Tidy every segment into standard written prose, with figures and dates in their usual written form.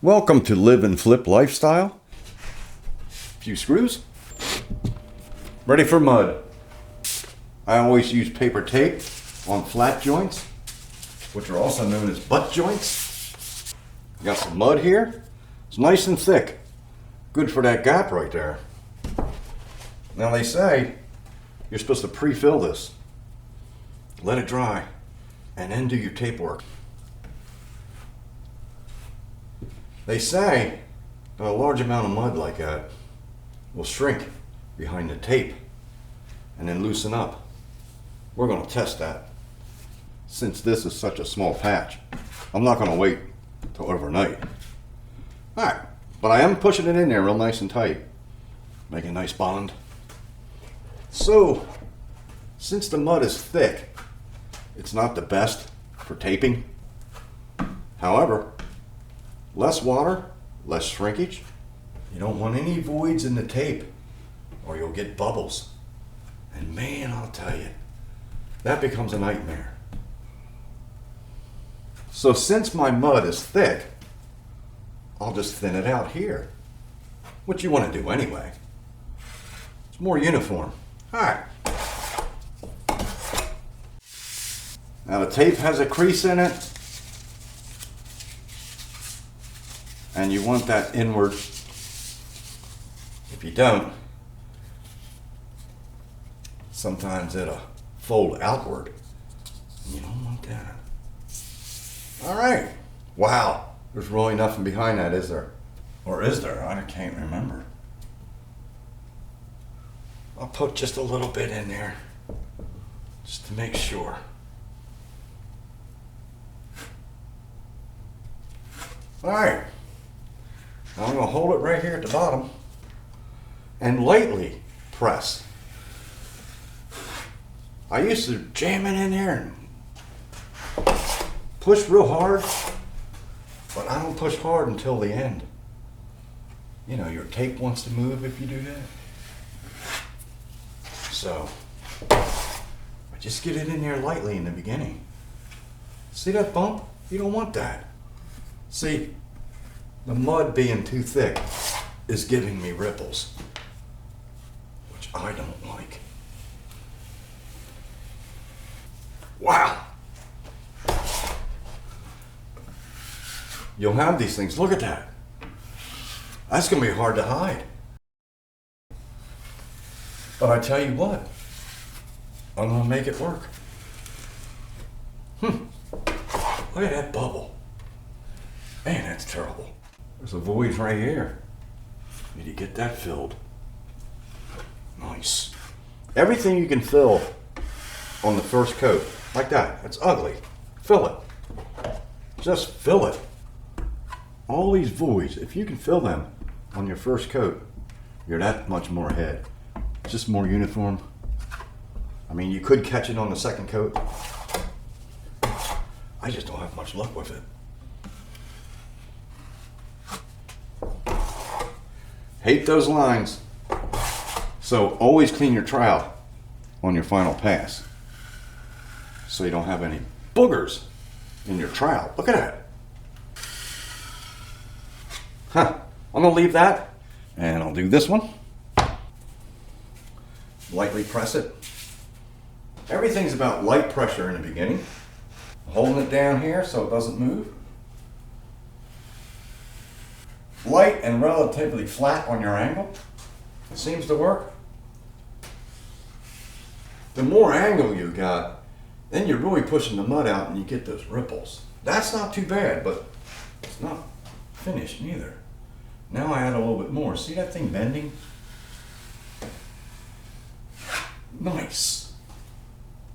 Welcome to Live and Flip Lifestyle. Few screws. Ready for mud. I always use paper tape on flat joints, which are also known as butt joints. Got some mud here. It's nice and thick. Good for that gap right there. Now they say you're supposed to pre-fill this. Let it dry and then do your tape work. They say that a large amount of mud like that will shrink behind the tape and then loosen up. We're going to test that. Since this is such a small patch, I'm not going to wait till overnight. Alright, but I am pushing it in there real nice and tight. Make a nice bond. So, since the mud is thick, it's not the best for taping. However, less water, less shrinkage. You don't want any voids in the tape or you'll get bubbles. And man, I'll tell you, that becomes a nightmare. So since my mud is thick, I'll just thin it out here. What you want to do anyway. It's more uniform. Alright. Now the tape has a crease in it. And you want that inward. If you don't, sometimes it'll fold outward. And you don't want that. Alright. Wow. There's really nothing behind that, is there? Or is there? I can't remember. I'll put just a little bit in there, just to make sure. Alright. Now I'm going to hold it right here at the bottom and lightly press. I used to jam it in there and push real hard, but I don't push hard until the end. You know, your tape wants to move if you do that. So, I just get it in there lightly in the beginning. See that bump? You don't want that. See, the mud being too thick is giving me ripples, which I don't like. Wow. You'll have these things. Look at that. That's going to be hard to hide. But I tell you what, I'm going to make it work. Look at that bubble. Man, that's terrible. There's a void right here. Need to get that filled. Nice. Everything you can fill on the first coat, like that. It's ugly. Fill it. Just fill it. All these voids, if you can fill them on your first coat, you're that much more ahead. It's just more uniform. I mean, you could catch it on the second coat. I just don't have much luck with it. Hate those lines. So always clean your trowel on your final pass, so you don't have any boogers in your trowel. Look at that. I'm gonna leave that, and I'll do this one. Lightly press it. Everything's about light pressure in the beginning. Holding it down here so it doesn't move. Light and relatively flat on your angle. It seems to work. The more angle you got, then you're really pushing the mud out and you get those ripples. That's not too bad, but it's not finished neither. Now I add a little bit more. See that thing bending? Nice.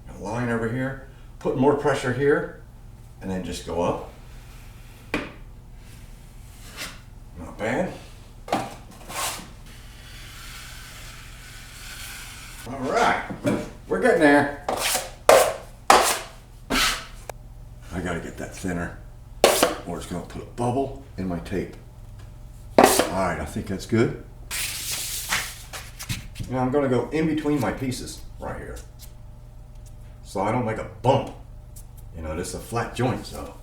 Got a line over here. Put more pressure here and then just go up. Not bad. All right, we're getting there. I gotta get that thinner or it's gonna put a bubble in my tape. All right, I think that's good. Now I'm gonna go in between my pieces right here, so I don't make a bump. You know, this is a flat joint, so.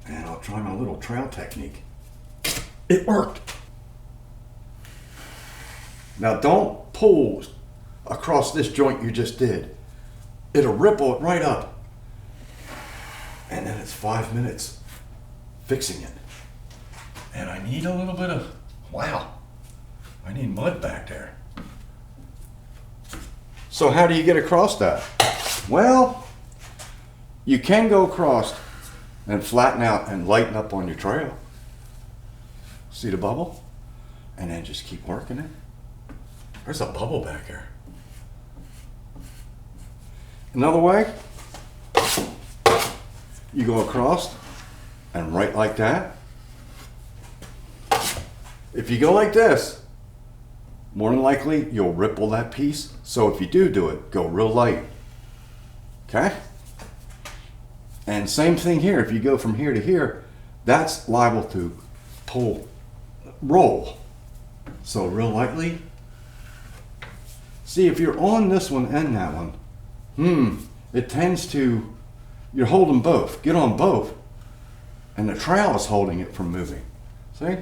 And I'll try my little trowel technique. It worked. Now don't pull across this joint you just did. It'll ripple it right up. And then it's 5 minutes fixing it. And I need a little bit of, wow, I need mud back there. So how do you get across that? Well, you can go across and flatten out and lighten up on your trail. See the bubble? And then just keep working it. There's a bubble back here. Another way, you go across and right like that. If you go like this, more than likely you'll ripple that piece. So if you do it, go real light. Okay? And same thing here. If you go from here to here, that's liable to roll. So real lightly. See, if you're on this one and that one, it tends to, you're holding both. Get on both. And the trowel is holding it from moving. See?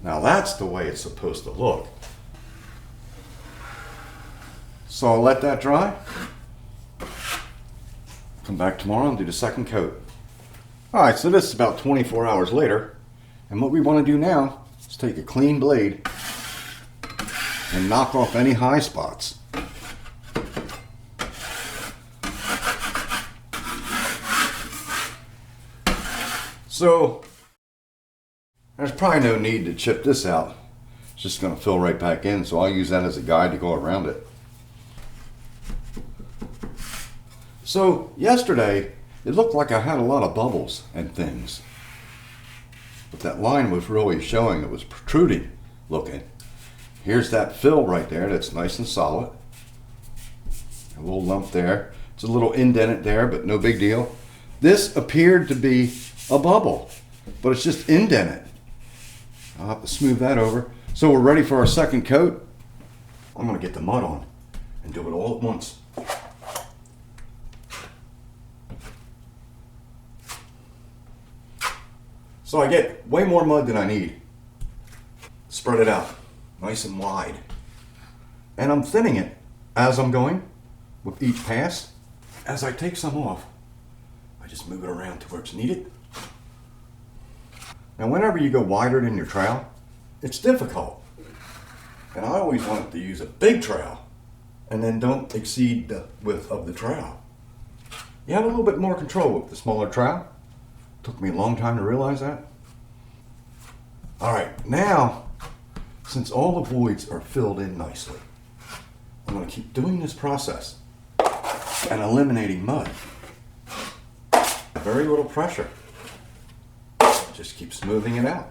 Now that's the way it's supposed to look. So I'll let that dry. Come back tomorrow and do the second coat. All right, so this is about 24 hours later. And what we want to do now is take a clean blade and knock off any high spots. So there's probably no need to chip this out. It's just going to fill right back in, so I'll use that as a guide to go around it. So yesterday, it looked like I had a lot of bubbles and things. But that line was really showing, it was protruding looking. Here's that fill right there that's nice and solid. A little lump there. It's a little indented there, but no big deal. This appeared to be a bubble, but it's just indented. I'll have to smooth that over. So we're ready for our second coat. I'm going to get the mud on and do it all at once. So I get way more mud than I need. Spread it out nice and wide. And I'm thinning it as I'm going with each pass. As I take some off, I just move it around to where it's needed. Now whenever you go wider than your trowel, it's difficult. And I always wanted to use a big trowel and then don't exceed the width of the trowel. You have a little bit more control with the smaller trowel. Took me a long time to realize that. All right, now, since all the voids are filled in nicely, I'm going to keep doing this process and eliminating mud. Very little pressure. Just keep smoothing it out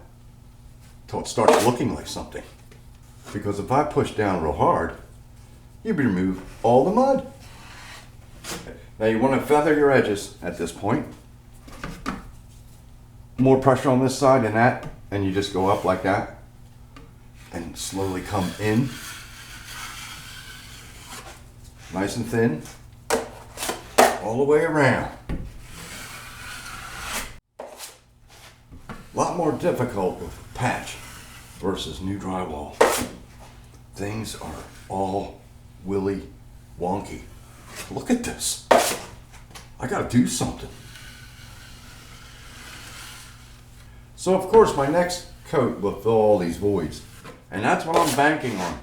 until it starts looking like something. Because if I push down real hard, you remove all the mud. Now you want to feather your edges at this point. More pressure on this side than that, and you just go up like that and slowly come in. Nice and thin, all the way around. A lot more difficult with patch versus new drywall. Things are all willy wonky. Look at this. I gotta do something. So of course my next coat will fill all these voids. And that's what I'm banking on.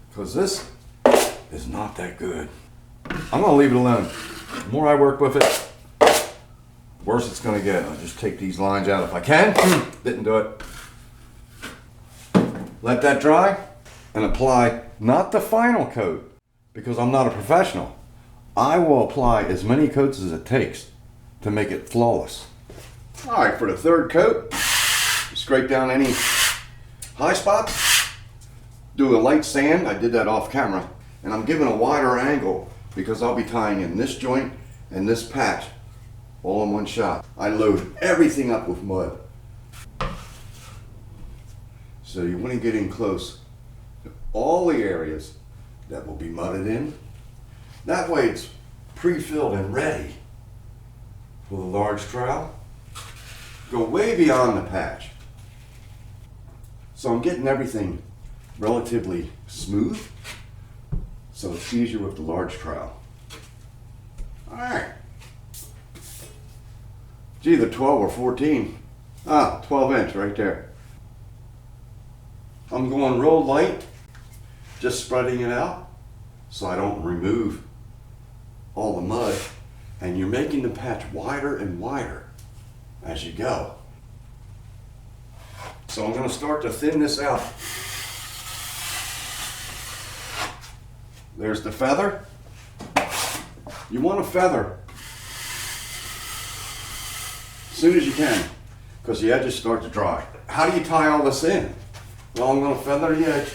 Because this is not that good. I'm gonna leave it alone. The more I work with it, the worse it's gonna get. I'll just take these lines out if I can. Didn't do it. Let that dry and apply not the final coat, because I'm not a professional. I will apply as many coats as it takes to make it flawless. All right, for the third coat, scrape down any high spots, do a light sand. I did that off camera, and I'm giving a wider angle because I'll be tying in this joint and this patch all in one shot. I load everything up with mud. So you want to get in close to all the areas that will be mudded in That way it's pre-filled and ready for the large trowel. Go way beyond the patch. So I'm getting everything relatively smooth, so it's easier with the large trowel. All right. It's either 12 or 14. 12 inch right there. I'm going real light, just spreading it out so I don't remove all the mud, and you're making the patch wider and wider as you go. So I'm going to start to thin this out. There's the feather. You want to feather as soon as you can, because the edges start to dry. How do you tie all this in? Well, I'm going to feather the edge.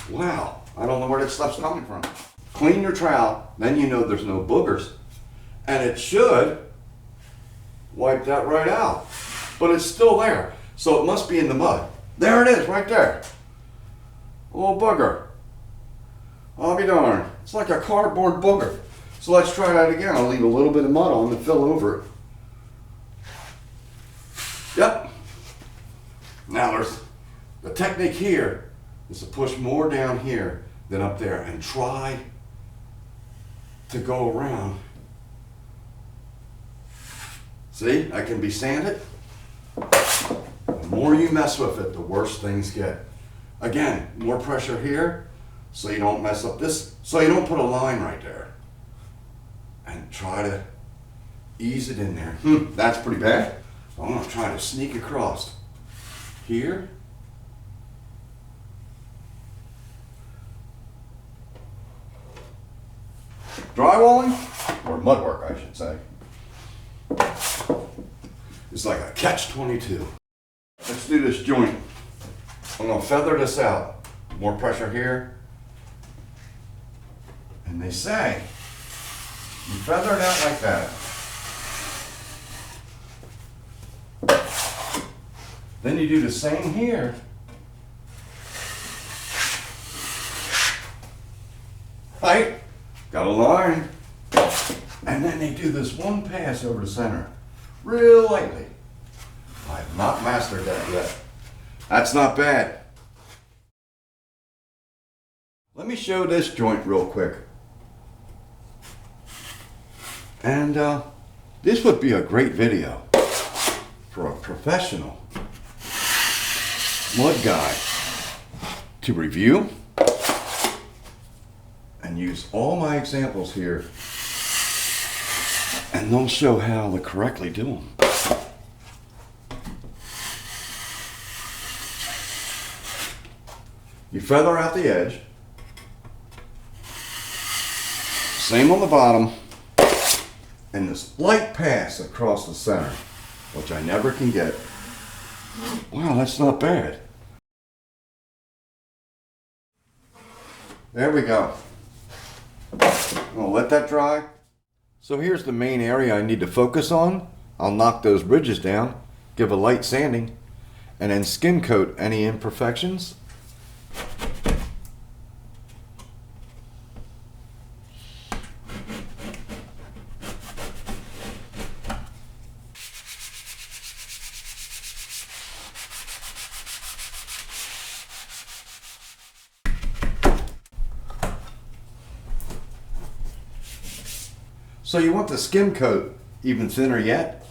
Wow, I don't know where that stuff's coming from. Clean your trowel, then you know there's no boogers, and it should wipe that right out. But it's still there, so it must be in the mud. There it is, right there. A little booger. I'll be darned. It's like a cardboard booger. So let's try that again. I'll leave a little bit of mud on to fill over it. Yep. Now there's the technique here is to push more down here than up there and try to go around. See, I can be sanded. The more you mess with it, the worse things get. Again, more pressure here so you don't mess up this, so you don't put a line right there. And try to ease it in there. That's pretty bad. I'm going to try to sneak across here. Drywalling, or mud work I should say, is like a catch-22. Let's do this joint. I'm going to feather this out. More pressure here. And they say, you feather it out like that. Then you do the same here. Right? Got a line. And then they do this one pass over the center. Real lightly. I have not mastered that yet. That's not bad. Let me show this joint real quick. And this would be a great video for a professional mud guy to review and use all my examples here, and they'll show how to correctly do them. You feather out the edge, same on the bottom, and this light pass across the center, which I never can get. Wow, that's not bad. There we go. I'm gonna let that dry. So here's the main area I need to focus on. I'll knock those ridges down, give a light sanding, and then skim coat any imperfections. So you want the skim coat even thinner yet?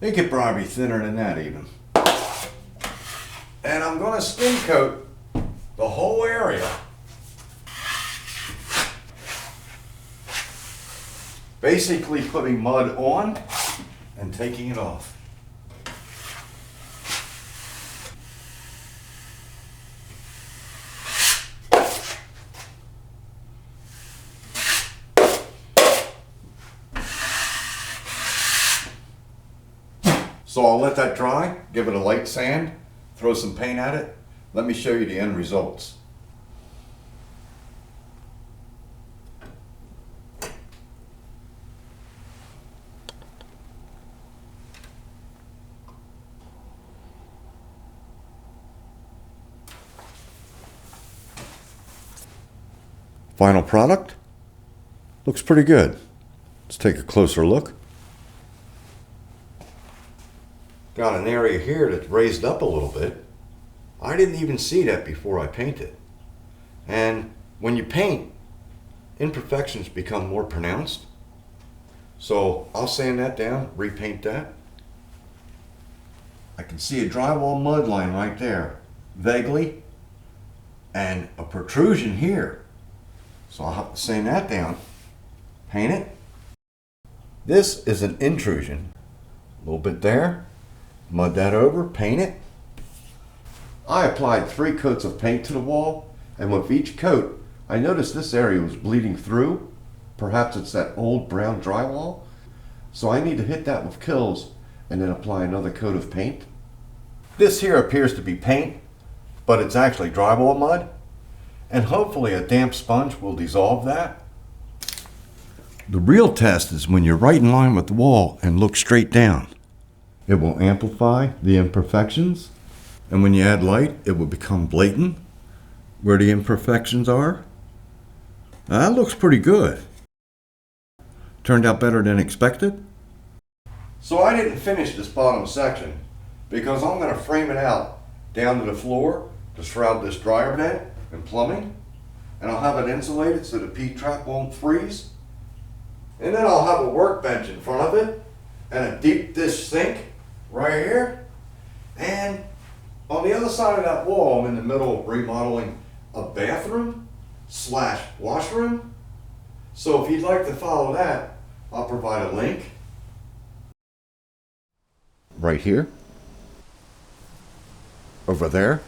It could probably be thinner than that even. And I'm going to skim coat the whole area. Basically putting mud on and taking it off. So I'll let that dry, give it a light sand, throw some paint at it. Let me show you the end results. final product looks pretty good. Let's take a closer look. Got an area here that's raised up a little bit. I didn't even see that before I painted. And when you paint, imperfections become more pronounced. So I'll sand that down, repaint that. I can see a drywall mud line right there, vaguely, and a protrusion here. So I'll have to sand that down, paint it. This is an intrusion. A little bit there, mud that over, paint it. I applied 3 coats of paint to the wall, and with each coat, I noticed this area was bleeding through. Perhaps it's that old brown drywall. So I need to hit that with Kills and then apply another coat of paint. This here appears to be paint, but it's actually drywall mud. And hopefully a damp sponge will dissolve that. The real test is when you're right in line with the wall and look straight down. It will amplify the imperfections. And when you add light, it will become blatant where the imperfections are. Now, that looks pretty good. Turned out better than expected. So I didn't finish this bottom section because I'm going to frame it out down to the floor to shroud this dryer vent and plumbing. And I'll have it insulated so the P-trap won't freeze. And then I'll have a workbench in front of it and a deep dish sink right here. And on the other side of that wall, I'm in the middle of remodeling a bathroom / washroom. So if you'd like to follow that, I'll provide a link right here, over there,